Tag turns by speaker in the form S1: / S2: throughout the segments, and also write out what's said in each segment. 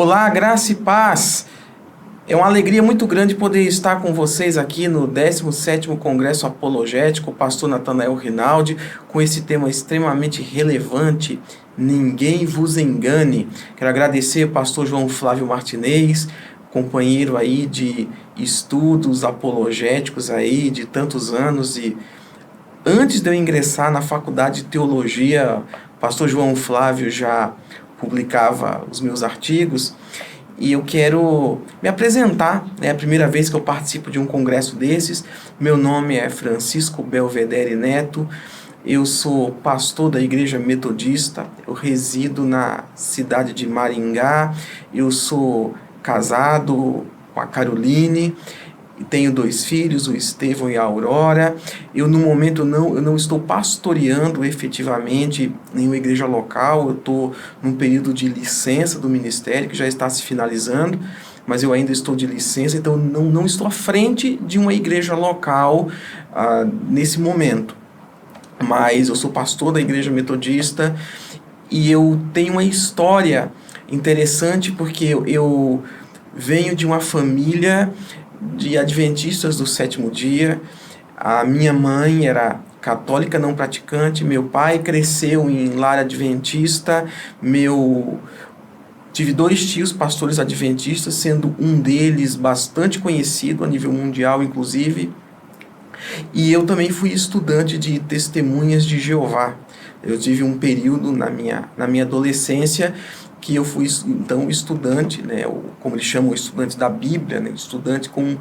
S1: Olá, graça e paz. É uma alegria muito grande poder estar com vocês aqui no 17º Congresso Apologético, o pastor Natanael Rinaldi, com esse tema extremamente relevante, ninguém vos engane. Quero agradecer ao pastor João Flávio Martinez, companheiro aí de estudos apologéticos aí de tantos anos, e antes de eu ingressar na faculdade de teologia, o pastor João Flávio já publicava os meus artigos. E eu quero me apresentar, é a primeira vez que eu participo de um congresso desses. Meu nome é Francisco Belvedere Neto, eu sou pastor da Igreja Metodista, eu resido na cidade de Maringá, eu sou casado com a Caroline, tenho 2 filhos, o Estevão e a Aurora. Eu, no momento, eu não estou pastoreando efetivamente nenhuma igreja local. Eu estou num período de licença do ministério, que já está se finalizando, mas eu ainda estou de licença, então não estou à frente de uma igreja local nesse momento. Mas eu sou pastor da Igreja Metodista e eu tenho uma história interessante, porque eu venho de uma família de adventistas do 7º dia. A minha mãe era católica não praticante, meu pai cresceu em lar adventista, tive 2 tios pastores adventistas, sendo um deles bastante conhecido a nível mundial, inclusive, e eu também fui estudante de Testemunhas de Jeová. Eu tive um período na minha adolescência que eu fui, então, estudante, né, como eles chamam, estudante da Bíblia, né, estudante com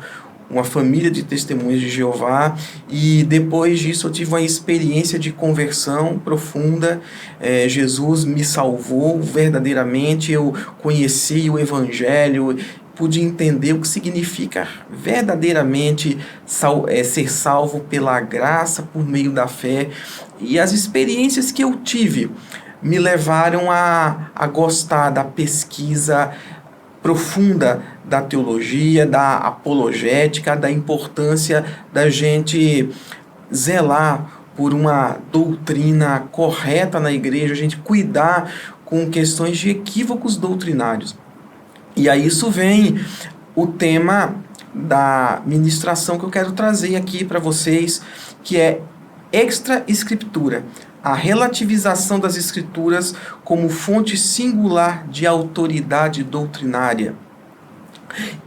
S1: uma família de Testemunhas de Jeová, e depois disso eu tive uma experiência de conversão profunda. Jesus me salvou verdadeiramente, eu conheci o Evangelho, pude entender o que significa verdadeiramente ser salvo pela graça, por meio da fé, e as experiências que eu tive me levaram a gostar da pesquisa profunda da teologia, da apologética, da importância da gente zelar por uma doutrina correta na igreja, a gente cuidar com questões de equívocos doutrinários. E a isso vem o tema da ministração que eu quero trazer aqui para vocês, que é extra-escritura, a relativização das escrituras como fonte singular de autoridade doutrinária.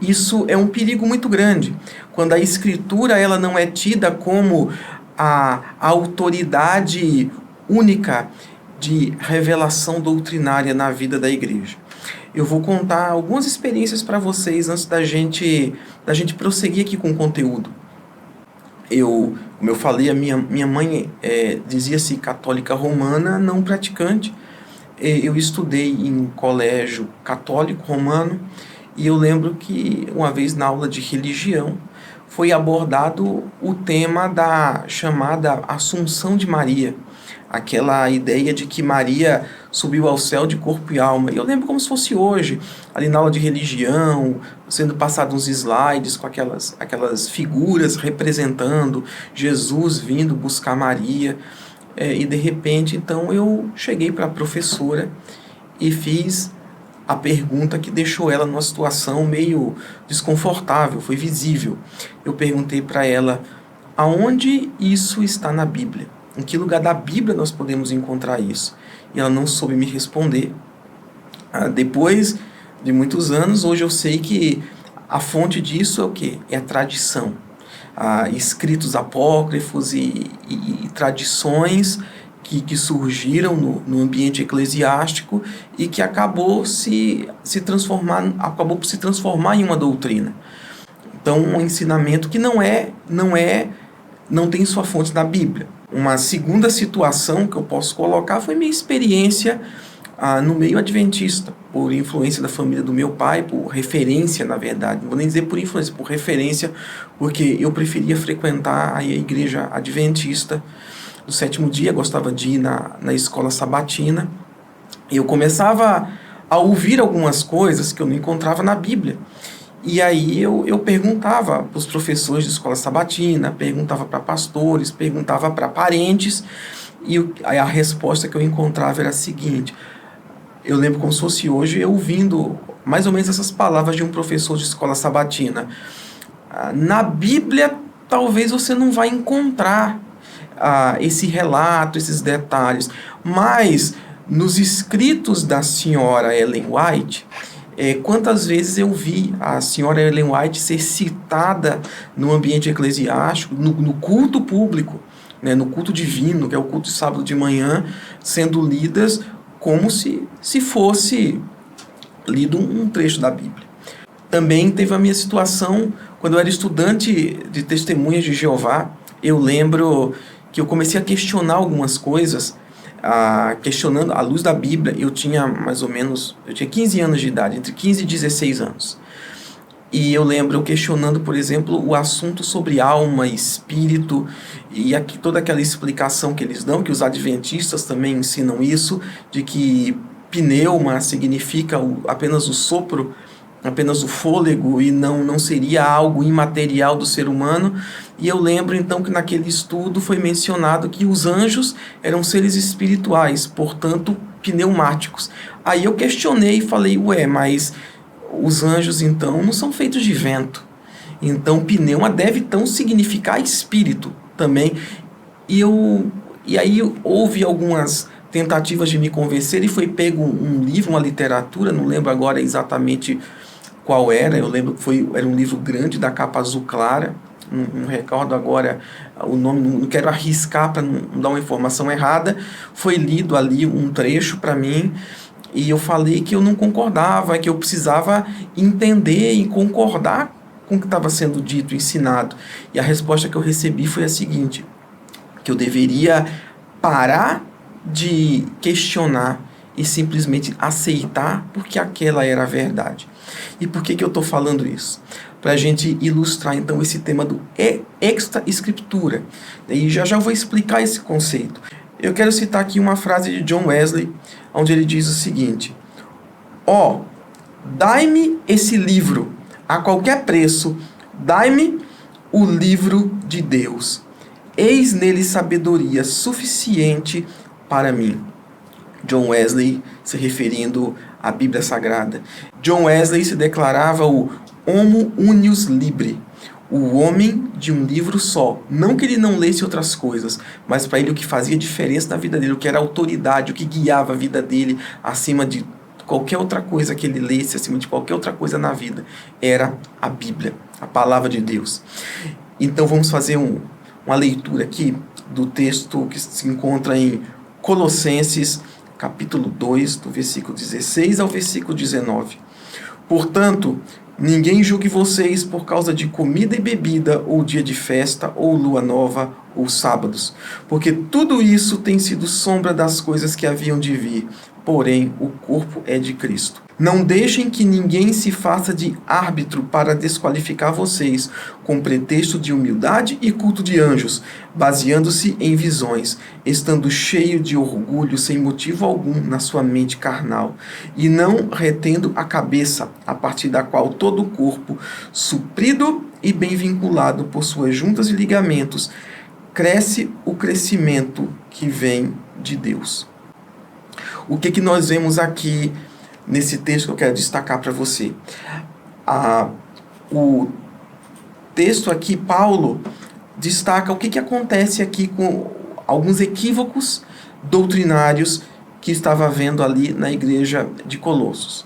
S1: Isso é um perigo muito grande, quando a escritura ela não é tida como a autoridade única de revelação doutrinária na vida da igreja. Eu vou contar algumas experiências para vocês antes da gente prosseguir aqui com o conteúdo. Como eu falei, a minha mãe dizia-se católica romana não praticante. Eu estudei em colégio católico romano, e eu lembro que uma vez na aula de religião foi abordado o tema da chamada Assunção de Maria, aquela ideia de que Maria subiu ao céu de corpo e alma. E eu lembro como se fosse hoje, ali na aula de religião, sendo passados uns slides com aquelas figuras representando Jesus vindo buscar Maria. E de repente, então, eu cheguei para a professora e fiz a pergunta que deixou ela numa situação meio desconfortável, foi visível. Eu perguntei para ela: aonde isso está na Bíblia? Em que lugar da Bíblia nós podemos encontrar isso? E ela não soube me responder. Depois de muitos anos, hoje eu sei que a fonte disso é o quê? É a tradição. Escritos apócrifos e tradições que surgiram no ambiente eclesiástico e que acabou por se transformar em uma doutrina. Então, um ensinamento que não tem sua fonte na Bíblia. Uma segunda situação que eu posso colocar foi minha experiência no meio adventista, por influência da família do meu pai, por referência, na verdade. Não vou nem dizer por influência, por referência, porque eu preferia frequentar a igreja adventista do 7º dia, gostava de ir na escola sabatina, e eu começava a ouvir algumas coisas que eu não encontrava na Bíblia. E aí eu perguntava para os professores de escola sabatina, perguntava para pastores, perguntava para parentes, e a resposta que eu encontrava era a seguinte: eu lembro como se fosse hoje, eu ouvindo mais ou menos essas palavras de um professor de escola sabatina. Na Bíblia, talvez você não vai encontrar esse relato, esses detalhes, mas nos escritos da senhora Ellen White, quantas vezes eu vi a senhora Ellen White ser citada no ambiente eclesiástico, no culto público, né, no culto divino, que é o culto de sábado de manhã, sendo lidas como se fosse lido um trecho da Bíblia. Também teve a minha situação quando eu era estudante de Testemunhas de Jeová. Eu lembro que eu comecei a questionar algumas coisas, questionando à luz da Bíblia. Eu tinha 15 anos de idade, entre 15 e 16 anos. E eu lembro eu questionando, por exemplo, o assunto sobre alma, espírito, e toda aquela explicação que eles dão, que os adventistas também ensinam isso, de que pneuma significa apenas o sopro, apenas o fôlego, e não seria algo imaterial do ser humano. E eu lembro então que naquele estudo foi mencionado que os anjos eram seres espirituais, portanto pneumáticos. Aí eu questionei e falei, mas os anjos então não são feitos de vento, então pneuma deve então significar espírito também. E aí houve algumas tentativas de me convencer, e foi pego um livro, uma literatura, não lembro agora exatamente qual era, eu lembro que era um livro grande, da capa azul clara, não recordo agora o nome, não quero arriscar para não dar uma informação errada. Foi lido ali um trecho para mim, e eu falei que eu não concordava, que eu precisava entender e concordar com o que estava sendo dito, ensinado. E a resposta que eu recebi foi a seguinte, que eu deveria parar de questionar e simplesmente aceitar, porque aquela era a verdade. E por que eu estou falando isso? Para a gente ilustrar então esse tema do extra-escritura. E já vou explicar esse conceito. Eu quero citar aqui uma frase de John Wesley, onde ele diz o seguinte: dai-me esse livro a qualquer preço, dai-me o livro de Deus. Eis nele sabedoria suficiente para mim. John Wesley se referindo à Bíblia Sagrada. John Wesley se declarava o Homo Unius Libre, o homem de um livro só. Não que ele não lesse outras coisas, mas para ele o que fazia diferença na vida dele, o que era autoridade, o que guiava a vida dele acima de qualquer outra coisa que ele lesse, acima de qualquer outra coisa na vida, era a Bíblia, a palavra de Deus. Então vamos fazer uma leitura aqui do texto que se encontra em Colossenses, capítulo 2, do versículo 16 ao versículo 19. Portanto, ninguém julgue vocês por causa de comida e bebida, ou dia de festa, ou lua nova, ou sábados, porque tudo isso tem sido sombra das coisas que haviam de vir, porém o corpo é de Cristo. Não deixem que ninguém se faça de árbitro para desqualificar vocês, com pretexto de humildade e culto de anjos, baseando-se em visões, estando cheio de orgulho sem motivo algum na sua mente carnal, e não retendo a cabeça, a partir da qual todo o corpo, suprido e bem vinculado por suas juntas e ligamentos, cresce o crescimento que vem de Deus. O que nós vemos aqui nesse texto que eu quero destacar para você? O texto aqui, Paulo destaca o que acontece aqui com alguns equívocos doutrinários que estava havendo ali na igreja de Colossos.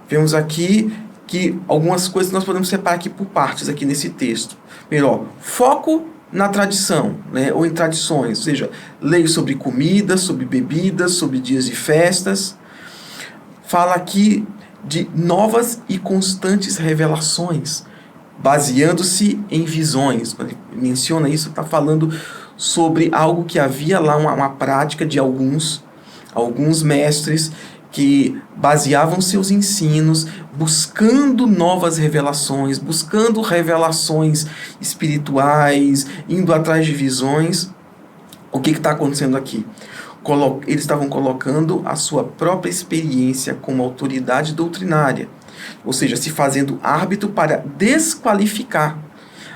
S1: Vemos aqui que algumas coisas nós podemos separar aqui por partes aqui nesse texto. Primeiro, foco na tradição, né, ou em tradições, ou seja, leis sobre comida, sobre bebidas, sobre dias de festas. Fala aqui de novas e constantes revelações, baseando-se em visões. Quando ele menciona isso, está falando sobre algo que havia lá, uma prática de alguns mestres que baseavam seus ensinos, buscando novas revelações, buscando revelações espirituais, indo atrás de visões. O que está acontecendo aqui? Eles estavam colocando a sua própria experiência como autoridade doutrinária, ou seja, se fazendo árbitro para desqualificar,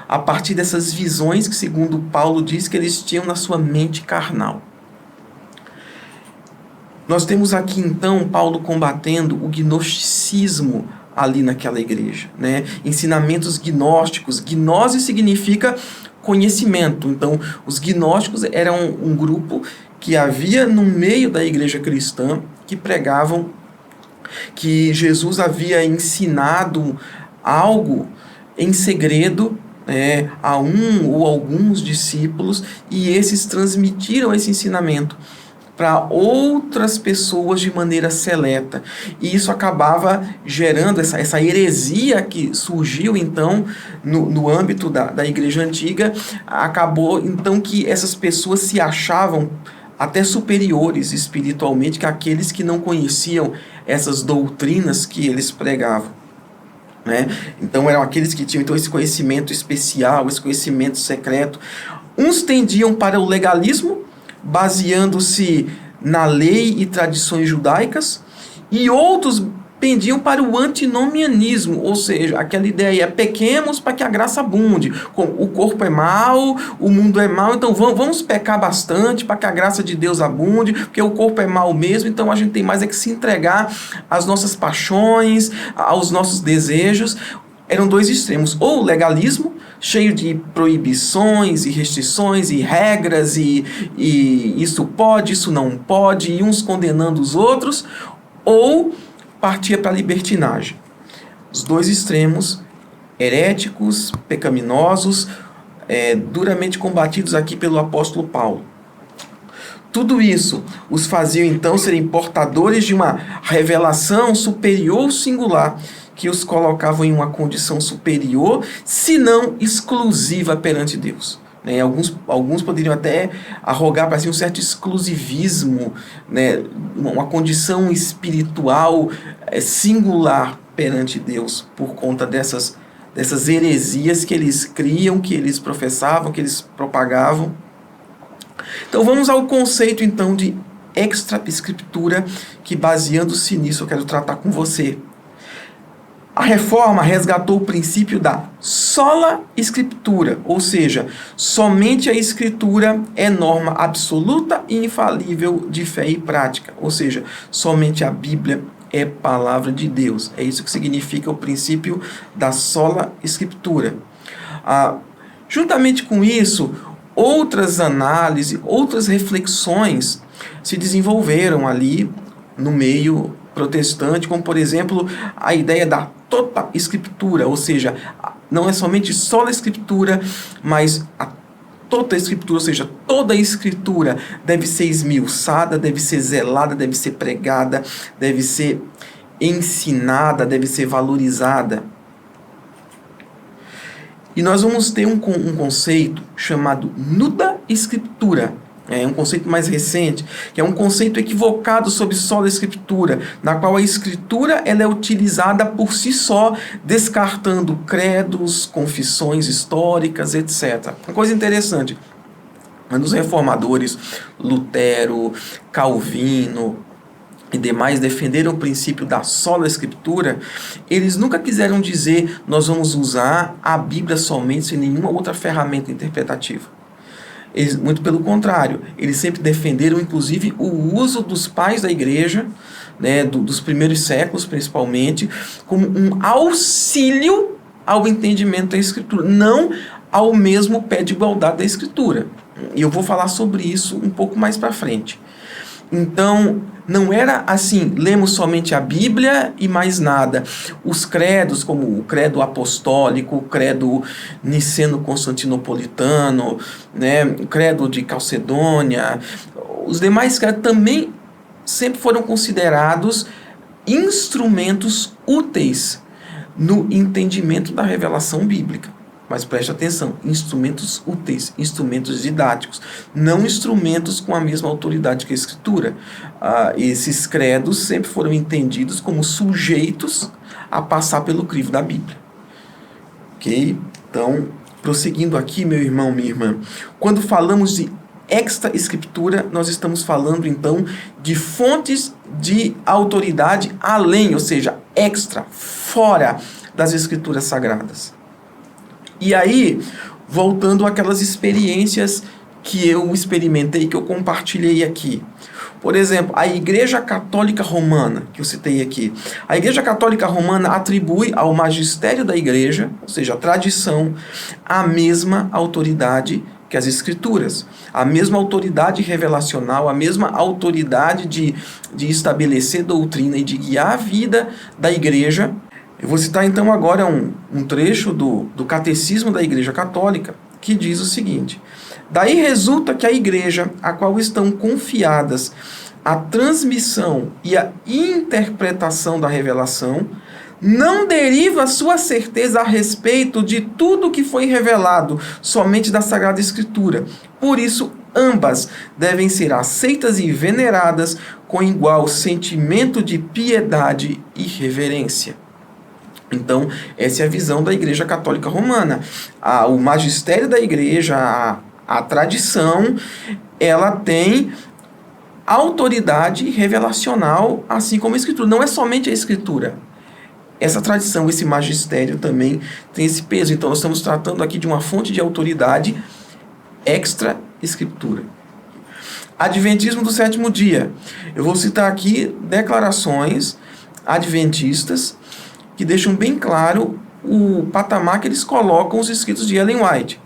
S1: a partir dessas visões que, segundo Paulo, diz que eles tinham na sua mente carnal. Nós temos aqui, então, Paulo combatendo o gnosticismo ali naquela igreja, né? Ensinamentos gnósticos. Gnose significa conhecimento. Então, os gnósticos eram um grupo que havia no meio da igreja cristã que pregavam que Jesus havia ensinado algo em segredo a um ou alguns discípulos, e esses transmitiram esse ensinamento para outras pessoas de maneira seleta. E isso acabava gerando essa heresia que surgiu, então, no âmbito da igreja antiga. Acabou, então, que essas pessoas se achavam até superiores espiritualmente que aqueles que não conheciam essas doutrinas que eles pregavam, né? Então, eram aqueles que tinham então esse conhecimento especial, esse conhecimento secreto. Uns tendiam para o legalismo, baseando-se na lei e tradições judaicas, e outros pendiam para o antinomianismo, ou seja, aquela ideia, pequemos para que a graça abunde. O corpo é mau, o mundo é mau, então vamos pecar bastante para que a graça de Deus abunde, porque o corpo é mau mesmo, então a gente tem mais é que se entregar às nossas paixões, aos nossos desejos. Eram dois extremos, ou o legalismo, cheio de proibições e restrições e regras, e isso pode, isso não pode, e uns condenando os outros, ou partia para a libertinagem. Os dois extremos, heréticos, pecaminosos, duramente combatidos aqui pelo apóstolo Paulo. Tudo isso os fazia então serem portadores de uma revelação superior singular, que os colocavam em uma condição superior, se não exclusiva perante Deus. Né? Alguns poderiam até arrogar para si um certo exclusivismo, né? Uma condição espiritual singular perante Deus, por conta dessas heresias que eles criam, que eles professavam, que eles propagavam. Então vamos ao conceito então de extra-escritura, que baseando-se nisso eu quero tratar com você. A reforma resgatou o princípio da sola escritura, ou seja, somente a escritura é norma absoluta e infalível de fé e prática, ou seja, somente a Bíblia é palavra de Deus. É isso que significa o princípio da sola escritura. Juntamente com isso, outras análises, outras reflexões se desenvolveram ali no meio protestante, como por exemplo a ideia da toda escritura, ou seja, não é somente só a escritura, mas a toda a escritura, ou seja, toda a escritura deve ser esmiuçada, deve ser zelada, deve ser pregada, deve ser ensinada, deve ser valorizada. E nós vamos ter um conceito chamado nuda escritura. É um conceito mais recente, que é um conceito equivocado sobre só a escritura, na qual a escritura ela é utilizada por si só, descartando credos, confissões históricas, etc. Uma coisa interessante, os reformadores, Lutero, Calvino e demais defenderam o princípio da sola escritura. Eles nunca quiseram dizer nós vamos usar a Bíblia somente sem nenhuma outra ferramenta interpretativa. Eles, muito pelo contrário, eles sempre defenderam, inclusive, o uso dos pais da igreja, né, dos primeiros séculos, principalmente, como um auxílio ao entendimento da Escritura, não ao mesmo pé de igualdade da Escritura. E eu vou falar sobre isso um pouco mais para frente. Então, não era assim, lemos somente a Bíblia e mais nada. Os credos, como o credo apostólico, o credo niceno-constantinopolitano, né, o credo de Calcedônia, os demais credos também sempre foram considerados instrumentos úteis no entendimento da revelação bíblica. Mas preste atenção, instrumentos úteis, instrumentos didáticos, não instrumentos com a mesma autoridade que a Escritura. Esses credos sempre foram entendidos como sujeitos a passar pelo crivo da Bíblia. Ok? Então, prosseguindo aqui, meu irmão, minha irmã, quando falamos de extra-escritura, nós estamos falando, então, de fontes de autoridade além, ou seja, extra, fora das Escrituras Sagradas. E aí, voltando àquelas experiências que eu experimentei, que eu compartilhei aqui. Por exemplo, a Igreja Católica Romana, que eu citei aqui. A Igreja Católica Romana atribui ao magistério da Igreja, ou seja, a tradição, a mesma autoridade que as Escrituras, a mesma autoridade revelacional, a mesma autoridade de estabelecer doutrina e de guiar a vida da Igreja. Eu vou citar então agora um trecho do Catecismo da Igreja Católica, que diz o seguinte: daí resulta que a Igreja, a qual estão confiadas a transmissão e a interpretação da revelação, não deriva sua certeza a respeito de tudo que foi revelado somente da Sagrada Escritura. Por isso, ambas devem ser aceitas e veneradas com igual sentimento de piedade e reverência. Então, essa é a visão da Igreja Católica Romana. O magistério da Igreja, a tradição, ela tem autoridade revelacional, assim como a Escritura. Não é somente a Escritura. Essa tradição, esse magistério também tem esse peso. Então, nós estamos tratando aqui de uma fonte de autoridade extra-escritura. Adventismo do sétimo dia. Eu vou citar aqui declarações adventistas que deixam bem claro o patamar que eles colocam os escritos de Ellen White.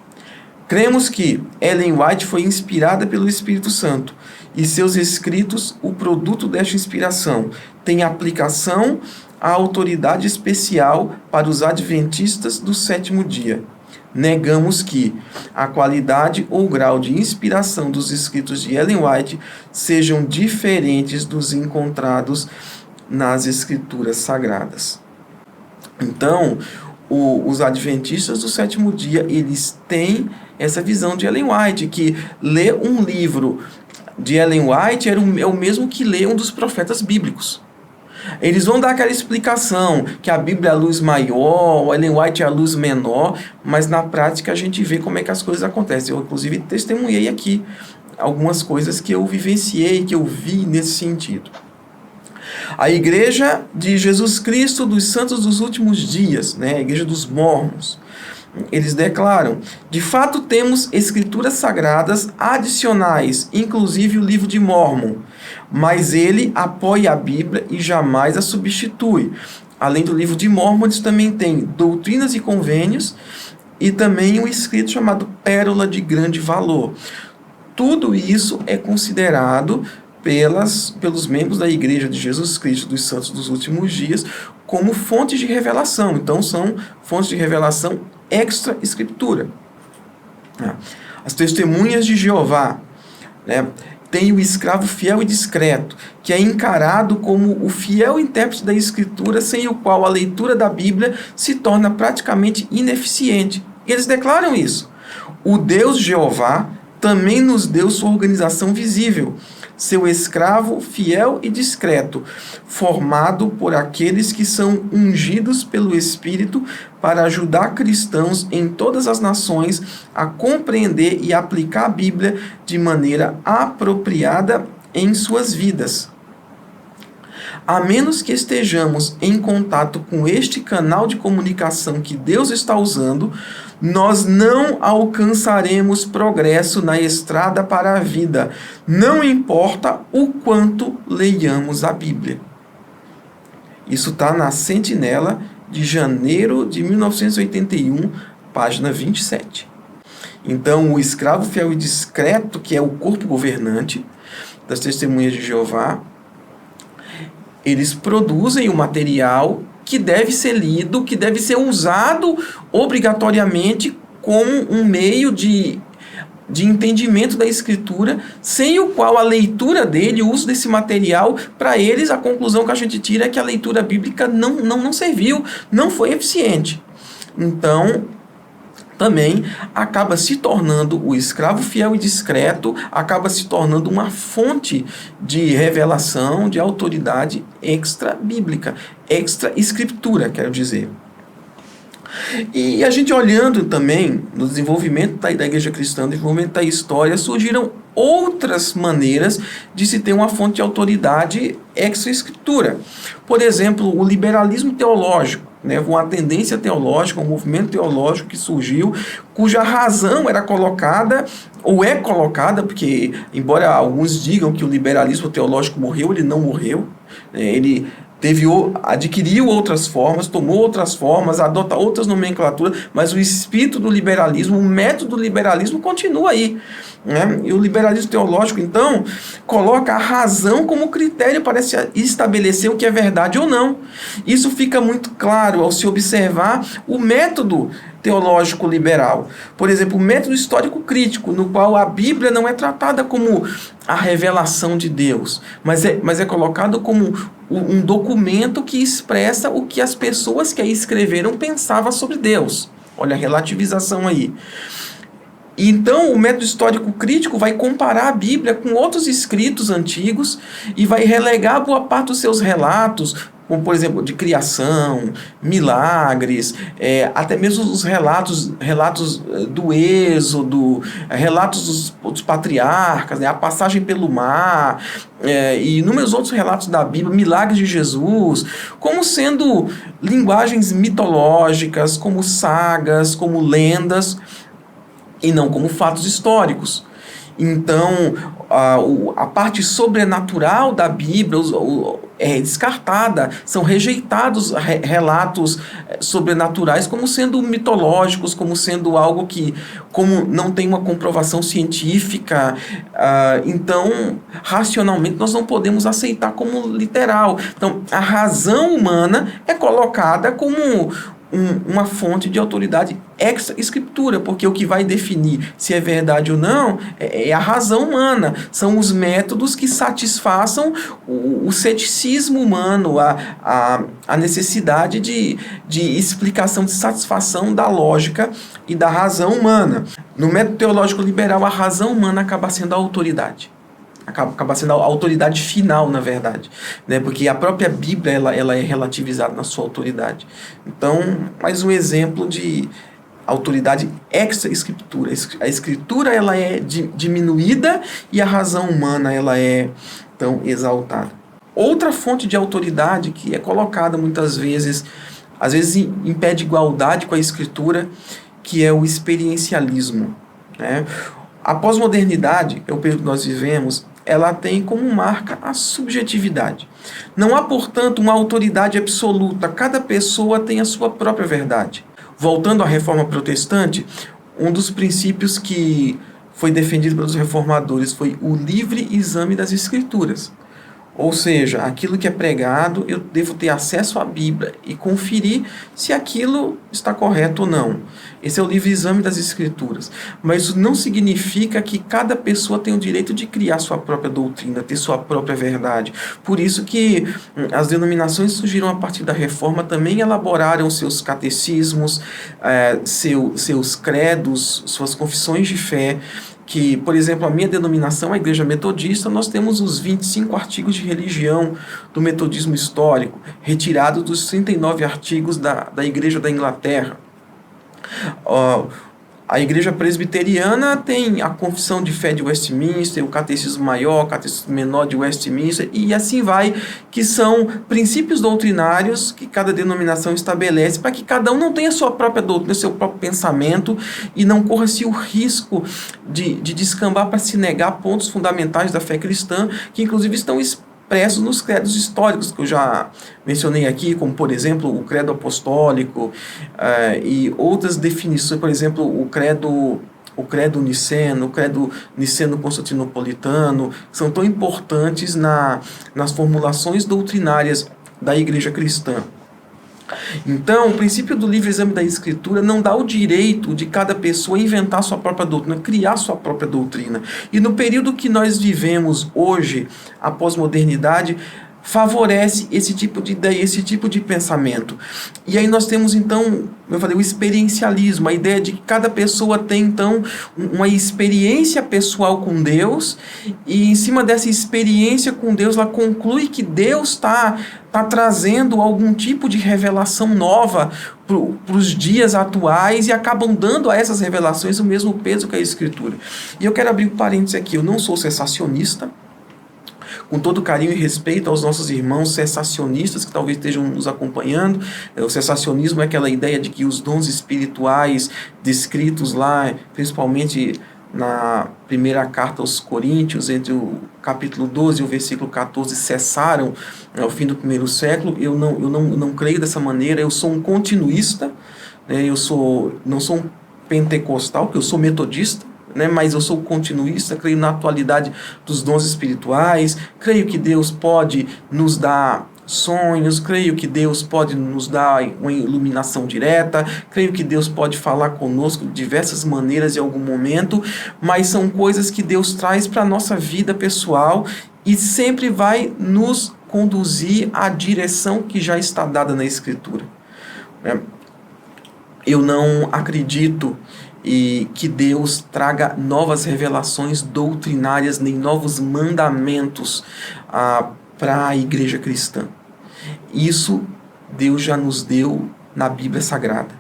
S1: Cremos que Ellen White foi inspirada pelo Espírito Santo e seus escritos, o produto desta inspiração, tem aplicação à autoridade especial para os adventistas do sétimo dia. Negamos que a qualidade ou grau de inspiração dos escritos de Ellen White sejam diferentes dos encontrados nas escrituras sagradas. Então, os adventistas do sétimo dia, eles têm essa visão de Ellen White, que ler um livro de Ellen White é o mesmo que ler um dos profetas bíblicos. Eles vão dar aquela explicação que a Bíblia é a luz maior, Ellen White é a luz menor, mas na prática a gente vê como é que as coisas acontecem. Eu, inclusive, testemunhei aqui algumas coisas que eu vivenciei, que eu vi nesse sentido. A Igreja de Jesus Cristo dos Santos dos Últimos Dias, né, a Igreja dos Mórmons, eles declaram: de fato temos escrituras sagradas adicionais, inclusive o livro de Mórmon, mas ele apoia a Bíblia e jamais a substitui. Além do livro de Mórmon, eles também têm doutrinas e convênios e também um escrito chamado Pérola de Grande Valor. Tudo isso é considerado pelos membros da Igreja de Jesus Cristo dos Santos dos Últimos Dias como fontes de revelação. Então, são fontes de revelação extra-escritura. As testemunhas de Jeová, né, tem o escravo fiel e discreto, que é encarado como o fiel intérprete da Escritura, sem o qual a leitura da Bíblia se torna praticamente ineficiente. E eles declaram isso. O Deus Jeová também nos deu sua organização visível, seu escravo fiel e discreto, formado por aqueles que são ungidos pelo Espírito para ajudar cristãos em todas as nações a compreender e aplicar a Bíblia de maneira apropriada em suas vidas. A menos que estejamos em contato com este canal de comunicação que Deus está usando, nós não alcançaremos progresso na estrada para a vida, não importa o quanto leiamos a Bíblia. Isso está na Sentinela de janeiro de 1981, página 27. Então, o escravo fiel e discreto, que é o corpo governante das Testemunhas de Jeová, eles produzem o material que deve ser lido, que deve ser usado obrigatoriamente como um meio de entendimento da Escritura, sem o qual a leitura dele, o uso desse material, para eles, a conclusão que a gente tira é que a leitura bíblica não serviu, não foi eficiente. Então, também acaba se tornando o escravo fiel e discreto, acaba se tornando uma fonte de revelação, de autoridade extra-bíblica, extra-escritura, quero dizer. E a gente olhando também no desenvolvimento da igreja cristã, no desenvolvimento da história, surgiram outras maneiras de se ter uma fonte de autoridade extra-escritura. Por exemplo, o liberalismo teológico, né? Uma tendência teológica, um movimento teológico que surgiu, cuja razão era colocada, ou é colocada, porque, embora alguns digam que o liberalismo teológico morreu, ele não morreu, né? Ele adquiriu outras formas, tomou outras formas, adota outras nomenclaturas, mas o espírito do liberalismo, o método do liberalismo continua aí, né? E o liberalismo teológico, então, coloca a razão como critério para se estabelecer o que é verdade ou não. Isso fica muito claro ao se observar o método teológico liberal. Por exemplo, o método histórico crítico, no qual a Bíblia não é tratada como a revelação de Deus, mas é colocado como um documento que expressa o que as pessoas que a escreveram pensavam sobre Deus. Olha a relativização aí. Então, o método histórico crítico vai comparar a Bíblia com outros escritos antigos e vai relegar boa parte dos seus relatos, como, por exemplo, de criação, milagres, até mesmo os relatos do Êxodo, relatos dos patriarcas, né, a passagem pelo mar, e inúmeros outros relatos da Bíblia, milagres de Jesus, como sendo linguagens mitológicas, como sagas, como lendas, e não como fatos históricos. Então, a parte sobrenatural da Bíblia é descartada, são rejeitados relatos sobrenaturais como sendo mitológicos, como sendo algo que, como não tem uma comprovação científica, então, racionalmente, nós não podemos aceitar como literal. Então, a razão humana é colocada como uma fonte de autoridade extra-escritura, porque o que vai definir se é verdade ou não é a razão humana, são os métodos que satisfaçam o ceticismo humano, a necessidade de explicação, de satisfação da lógica e da razão humana. No método teológico liberal, a razão humana acaba sendo a autoridade. Acaba sendo a autoridade final, na verdade, né? Porque a própria Bíblia ela é relativizada na sua autoridade. Então, mais um exemplo de autoridade extra-escritura. A escritura ela é diminuída e a razão humana ela é, então, exaltada. Outra fonte de autoridade que é colocada muitas vezes, às vezes em pé de igualdade com a escritura, que é o experiencialismo, né? A pós-modernidade, é o período que nós vivemos, ela tem como marca a subjetividade. Não há, portanto, uma autoridade absoluta. Cada pessoa tem a sua própria verdade. Voltando à reforma protestante, um dos princípios que foi defendido pelos reformadores foi o livre exame das Escrituras. Ou seja, aquilo que é pregado, eu devo ter acesso à Bíblia e conferir se aquilo está correto ou não. Esse é o livre exame das Escrituras. Mas isso não significa que cada pessoa tem o direito de criar sua própria doutrina, ter sua própria verdade. Por isso que as denominações surgiram a partir da Reforma, também elaboraram seus catecismos, seus credos, suas confissões de fé, que, por exemplo, a minha denominação, a Igreja Metodista, nós temos os 25 artigos de religião do metodismo histórico, retirados dos 39 artigos da Igreja da Inglaterra. A Igreja Presbiteriana tem a Confissão de Fé de Westminster, o Catecismo Maior, o Catecismo Menor de Westminster, e assim vai, que são princípios doutrinários que cada denominação estabelece para que cada um não tenha sua própria doutrina, seu próprio pensamento, e não corra-se o risco de descambar para se negar pontos fundamentais da fé cristã, que inclusive estão expressos nos credos históricos que eu já mencionei aqui, como, por exemplo, o credo apostólico e outras definições, por exemplo, o credo niceno, o credo niceno-constantinopolitano, que são tão importantes nas formulações doutrinárias da Igreja cristã. Então, o princípio do livre exame da Escritura não dá o direito de cada pessoa inventar sua própria doutrina, criar sua própria doutrina. E no período que nós vivemos hoje, a pós-modernidade favorece esse tipo de ideia, esse tipo de pensamento. E aí nós temos, então, como eu falei, o experiencialismo, a ideia de que cada pessoa tem, então, uma experiência pessoal com Deus, e em cima dessa experiência com Deus, ela conclui que Deus está trazendo algum tipo de revelação nova para os dias atuais e acabam dando a essas revelações o mesmo peso que a Escritura. E eu quero abrir um parênteses aqui, eu não sou sensacionista, com todo carinho e respeito aos nossos irmãos sensacionistas que talvez estejam nos acompanhando. O sensacionismo é aquela ideia de que os dons espirituais descritos lá, principalmente na primeira carta aos Coríntios, entre o capítulo 12 e o versículo 14, cessaram ao fim do primeiro século. Eu não creio dessa maneira. Eu sou um continuista, né? Não sou um pentecostal, porque eu sou metodista, né? Mas eu sou continuista, creio na atualidade dos dons espirituais, creio que Deus pode nos dar sonhos, creio que Deus pode nos dar uma iluminação direta, creio que Deus pode falar conosco de diversas maneiras em algum momento, mas são coisas que Deus traz para a nossa vida pessoal e sempre vai nos conduzir à direção que já está dada na Escritura. Eu não acredito que Deus traga novas revelações doutrinárias, nem novos mandamentos para a igreja cristã. Isso Deus já nos deu na Bíblia Sagrada.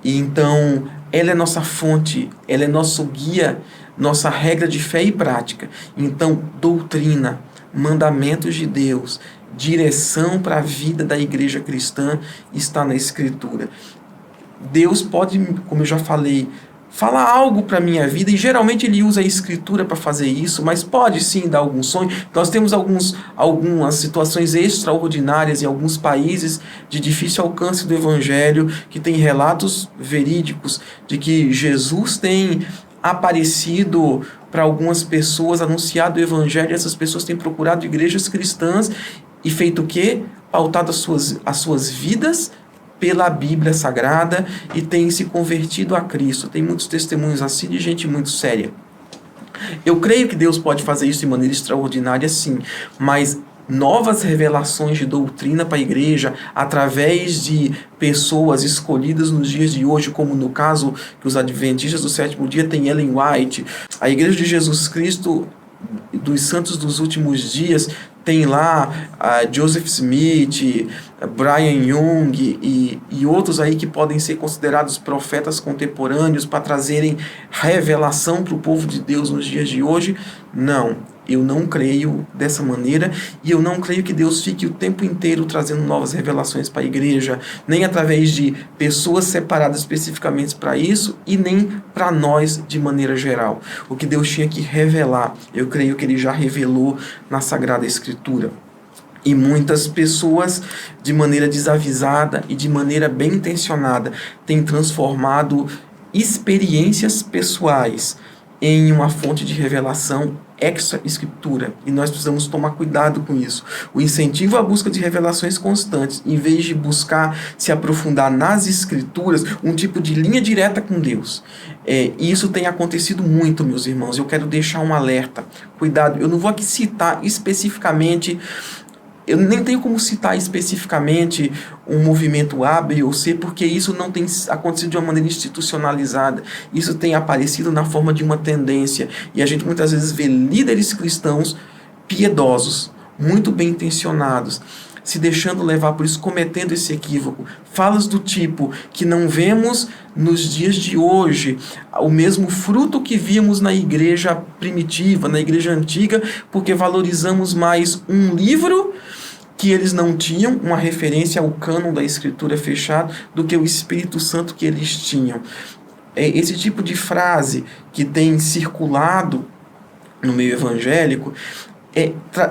S1: E então, ela é nossa fonte, ela é nosso guia, nossa regra de fé e prática. Então, doutrina, mandamentos de Deus, direção para a vida da igreja cristã está na Escritura. Deus pode, como eu já falei, falar algo para a minha vida, e geralmente Ele usa a Escritura para fazer isso, mas pode sim dar algum sonho. Nós temos algumas situações extraordinárias em alguns países de difícil alcance do Evangelho, que tem relatos verídicos de que Jesus tem aparecido para algumas pessoas, anunciado o Evangelho, e essas pessoas têm procurado igrejas cristãs e feito o quê? Pautado as suas vidas pela Bíblia Sagrada e tem se convertido a Cristo. Tem muitos testemunhos assim de gente muito séria. Eu creio que Deus pode fazer isso de maneira extraordinária, sim, mas novas revelações de doutrina para a igreja através de pessoas escolhidas nos dias de hoje, como no caso que os adventistas do sétimo dia têm Ellen White, a Igreja de Jesus Cristo dos Santos dos Últimos Dias tem lá Joseph Smith, Brian Young e outros aí que podem ser considerados profetas contemporâneos para trazerem revelação para o povo de Deus nos dias de hoje. Não, eu não creio dessa maneira, e eu não creio que Deus fique o tempo inteiro trazendo novas revelações para a igreja, nem através de pessoas separadas especificamente para isso, e nem para nós de maneira geral. O que Deus tinha que revelar, eu creio que Ele já revelou na Sagrada Escritura. E muitas pessoas, de maneira desavisada e de maneira bem intencionada, têm transformado experiências pessoais em uma fonte de revelação extra-escritura, e nós precisamos tomar cuidado com isso. O incentivo à busca de revelações constantes, em vez de buscar se aprofundar nas escrituras, um tipo de linha direta com Deus. E isso tem acontecido muito, meus irmãos. Eu quero deixar um alerta. Cuidado, eu não vou aqui citar especificamente, eu nem tenho como citar especificamente um movimento A, B ou C, porque isso não tem acontecido de uma maneira institucionalizada. Isso tem aparecido na forma de uma tendência. E a gente muitas vezes vê líderes cristãos piedosos, muito bem intencionados, se deixando levar por isso, cometendo esse equívoco. Falas do tipo que não vemos nos dias de hoje o mesmo fruto que víamos na igreja primitiva, na igreja antiga, porque valorizamos mais um livro que eles não tinham, uma referência ao cânon da Escritura fechado, do que o Espírito Santo que eles tinham. Esse tipo de frase que tem circulado no meio evangélico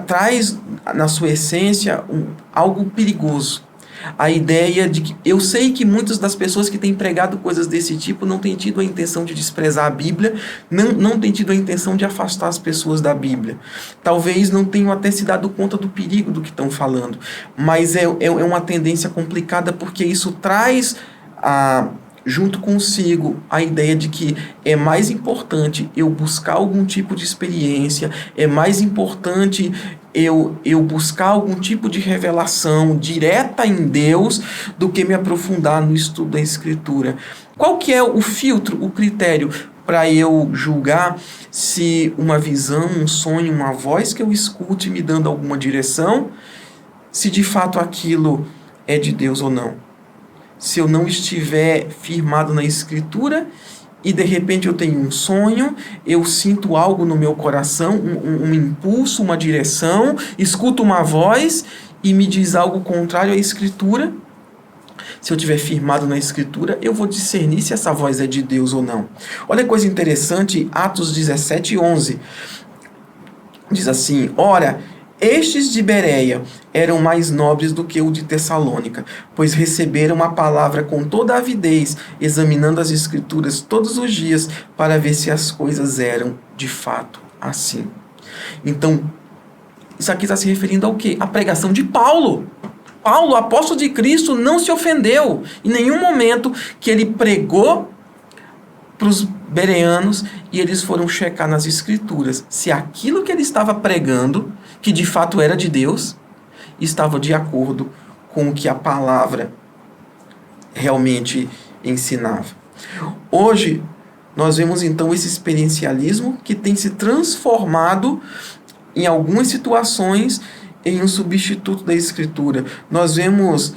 S1: traz na sua essência algo perigoso. A ideia de que eu sei que muitas das pessoas que têm pregado coisas desse tipo não têm tido a intenção de desprezar a Bíblia, não têm tido a intenção de afastar as pessoas da Bíblia. Talvez não tenham até se dado conta do perigo do que estão falando, mas é uma tendência complicada, porque isso traz junto consigo a ideia de que é mais importante eu buscar algum tipo de experiência, é mais importante eu buscar algum tipo de revelação direta em Deus do que me aprofundar no estudo da Escritura. Qual que é o filtro, o critério para eu julgar se uma visão, um sonho, uma voz que eu escute me dando alguma direção, se de fato aquilo é de Deus ou não? Se eu não estiver firmado na Escritura e de repente eu tenho um sonho, eu sinto algo no meu coração, um impulso, uma direção, escuto uma voz e me diz algo contrário à Escritura. Se eu estiver firmado na Escritura, eu vou discernir se essa voz é de Deus ou não. Olha que coisa interessante, Atos 17:11. Diz assim: ora, estes de Bereia eram mais nobres do que o de Tessalônica, pois receberam a palavra com toda a avidez, examinando as Escrituras todos os dias, para ver se as coisas eram de fato assim. Então, isso aqui está se referindo ao quê? A pregação de Paulo. Paulo, apóstolo de Cristo, não se ofendeu em nenhum momento que ele pregou para os bereanos e eles foram checar nas Escrituras se aquilo que ele estava pregando, que de fato era de Deus, estava de acordo com o que a palavra realmente ensinava. Hoje, nós vemos então esse experiencialismo que tem se transformado em algumas situações em um substituto da Escritura. Nós vemos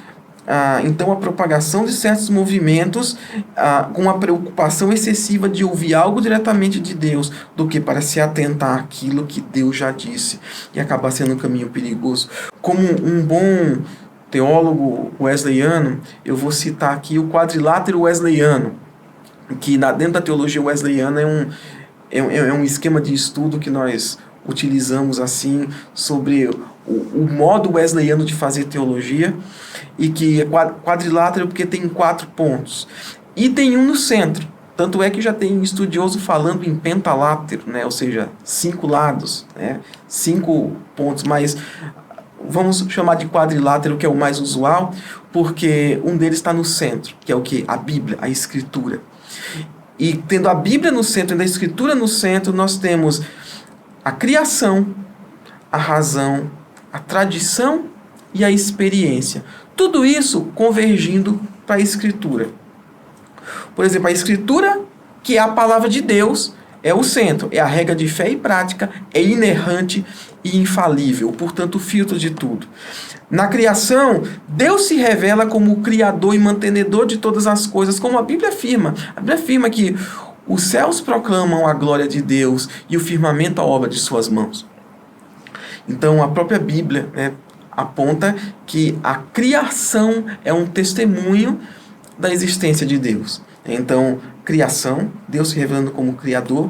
S1: então a propagação de certos movimentos com uma preocupação excessiva de ouvir algo diretamente de Deus do que para se atentar àquilo que Deus já disse, e acabar sendo um caminho perigoso. Como um bom teólogo wesleyano, eu vou citar aqui o quadrilátero wesleyano, que dentro da teologia wesleyana é um esquema de estudo que nós utilizamos assim sobre o modo wesleyano de fazer teologia, e que é quadrilátero porque tem 4 pontos. E tem um no centro. Tanto é que já tem estudioso falando em pentalátero, né? Ou seja, 5 lados, né? 5 pontos, mas vamos chamar de quadrilátero, que é o mais usual, porque um deles está no centro, que é o que? A Bíblia, a Escritura. E tendo a Bíblia no centro e a Escritura no centro, nós temos a criação, a razão, a tradição e a experiência. Tudo isso convergindo para a Escritura. Por exemplo, a Escritura, que é a palavra de Deus, é o centro, é a regra de fé e prática, é inerrante e infalível, portanto, o filtro de tudo. Na criação, Deus se revela como o criador e mantenedor de todas as coisas, como a Bíblia afirma. A Bíblia afirma que os céus proclamam a glória de Deus e o firmamento a obra de suas mãos. Então, a própria Bíblia, né, aponta que a criação é um testemunho da existência de Deus. Então, criação, Deus se revelando como Criador.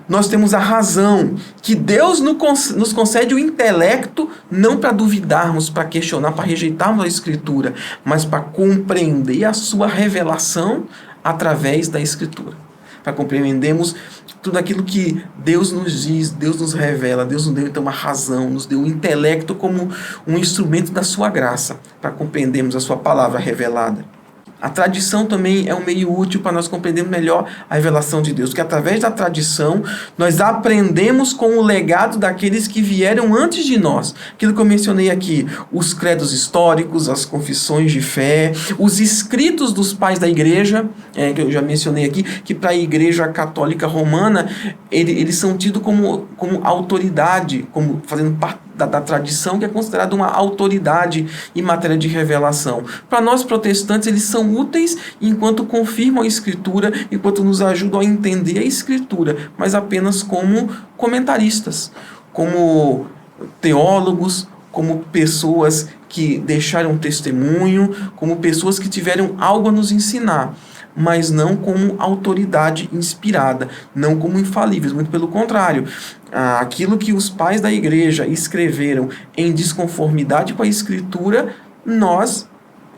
S1: Nós temos a razão, que Deus nos concede o intelecto, não para duvidarmos, para questionar, para rejeitarmos a Escritura, mas para compreender a sua revelação através da Escritura. Para compreendermos tudo aquilo que Deus nos diz, Deus nos revela, Deus nos deu então uma razão, nos deu o intelecto como um instrumento da sua graça, para compreendermos a sua palavra revelada. A tradição também é um meio útil para nós compreendermos melhor a revelação de Deus, porque através da tradição nós aprendemos com o legado daqueles que vieram antes de nós. Aquilo que eu mencionei aqui, os credos históricos, as confissões de fé, os escritos dos pais da igreja, que eu já mencionei aqui, que para a igreja católica romana, eles são tidos como autoridade, como fazendo parte da tradição, que é considerada uma autoridade em matéria de revelação. Para nós protestantes, eles são úteis enquanto confirmam a Escritura, enquanto nos ajudam a entender a Escritura, mas apenas como comentaristas, como teólogos, como pessoas que deixaram testemunho, como pessoas que tiveram algo a nos ensinar, mas não como autoridade inspirada, não como infalíveis, muito pelo contrário. Aquilo que os pais da igreja escreveram em desconformidade com a Escritura, nós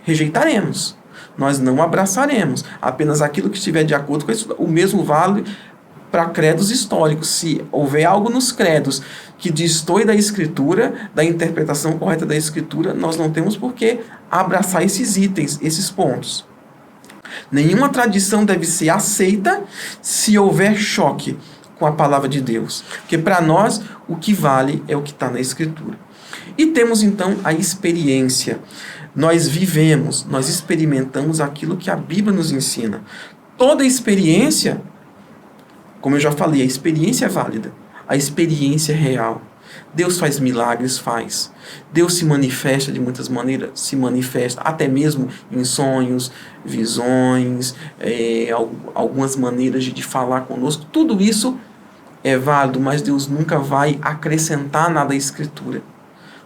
S1: rejeitaremos, nós não abraçaremos. Apenas aquilo que estiver de acordo com isso, o mesmo vale para credos históricos. Se houver algo nos credos que destoe da Escritura, da interpretação correta da Escritura, nós não temos por que abraçar esses itens, esses pontos. Nenhuma tradição deve ser aceita se houver choque com a palavra de Deus. Porque para nós, o que vale é o que está na Escritura. E temos então a experiência. Nós vivemos, nós experimentamos aquilo que a Bíblia nos ensina. Toda experiência, como eu já falei, a experiência é válida. A experiência é real. Deus faz milagres, faz. Deus se manifesta de muitas maneiras, se manifesta até mesmo em sonhos, visões, algumas maneiras de falar conosco. Tudo isso é válido, mas Deus nunca vai acrescentar nada à Escritura.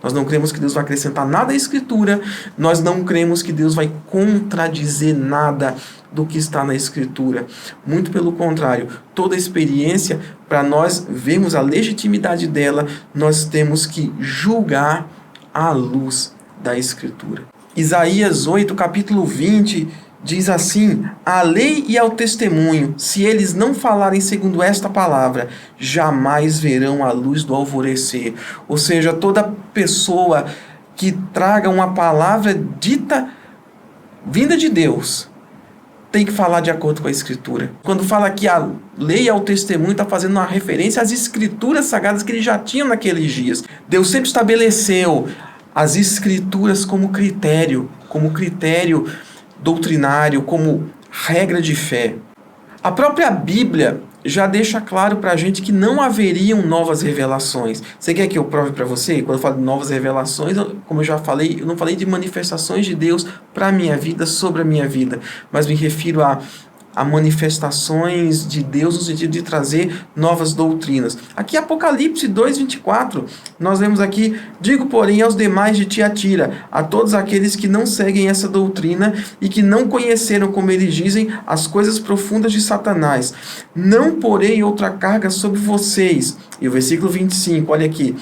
S1: Nós não cremos que Deus vai acrescentar nada à Escritura, nós não cremos que Deus vai contradizer nada do que está na Escritura. Muito pelo contrário, toda experiência, para nós vermos a legitimidade dela, nós temos que julgar à luz da Escritura. Isaías 8, capítulo 20, diz assim: a lei e ao testemunho, se eles não falarem segundo esta palavra, jamais verão a luz do alvorecer. Ou seja, toda pessoa que traga uma palavra dita, vinda de Deus, tem que falar de acordo com a Escritura. Quando fala que a lei e ao testemunho, está fazendo uma referência às Escrituras sagradas que eles já tinham naqueles dias. Deus sempre estabeleceu as Escrituras como critério doutrinário, como regra de fé. A própria Bíblia já deixa claro para a gente que não haveriam novas revelações. Você quer que eu prove para você? Quando eu falo de novas revelações, como eu já falei, eu não falei de manifestações de Deus para a minha vida, sobre a minha vida, mas me refiro a manifestações de Deus no sentido de trazer novas doutrinas. Aqui Apocalipse 2:24, nós lemos aqui: digo, porém, aos demais de Tiatira, a todos aqueles que não seguem essa doutrina e que não conheceram, como eles dizem, as coisas profundas de Satanás, não porei outra carga sobre vocês. E o versículo 25, olha aqui: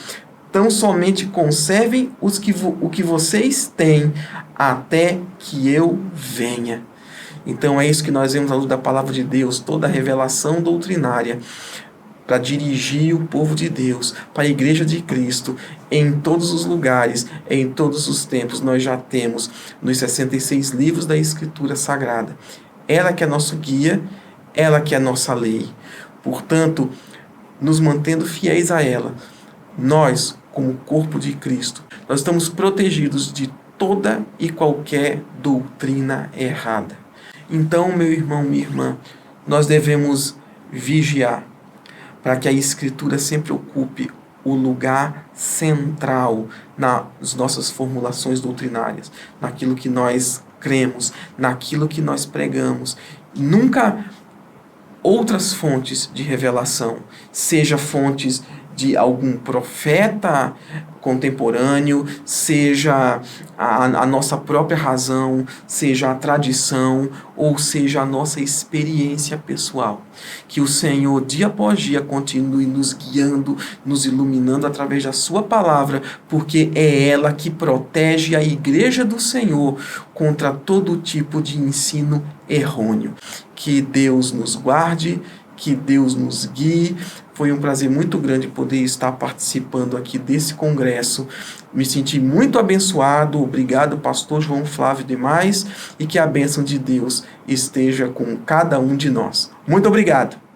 S1: tão somente conservem o que vocês têm, até que eu venha. Então é isso que nós vemos à luz da palavra de Deus, toda a revelação doutrinária para dirigir o povo de Deus, para a igreja de Cristo, em todos os lugares, em todos os tempos. Nós já temos nos 66 livros da Escritura Sagrada. Ela que é nosso guia, ela que é nossa lei. Portanto, nos mantendo fiéis a ela, nós, como corpo de Cristo, nós estamos protegidos de toda e qualquer doutrina errada. Então, meu irmão, minha irmã, nós devemos vigiar para que a Escritura sempre ocupe o lugar central nas nossas formulações doutrinárias, naquilo que nós cremos, naquilo que nós pregamos. Nunca outras fontes de revelação, seja fontes de algum profeta contemporâneo, seja a nossa própria razão, seja a tradição, ou seja a nossa experiência pessoal. Que o Senhor, dia após dia, continue nos guiando, nos iluminando através da sua palavra, porque é ela que protege a igreja do Senhor contra todo tipo de ensino errôneo. Que Deus nos guarde, que Deus nos guie. Foi um prazer muito grande poder estar participando aqui desse congresso. Me senti muito abençoado. Obrigado, pastor João Flávio demais, e que a bênção de Deus esteja com cada um de nós. Muito obrigado.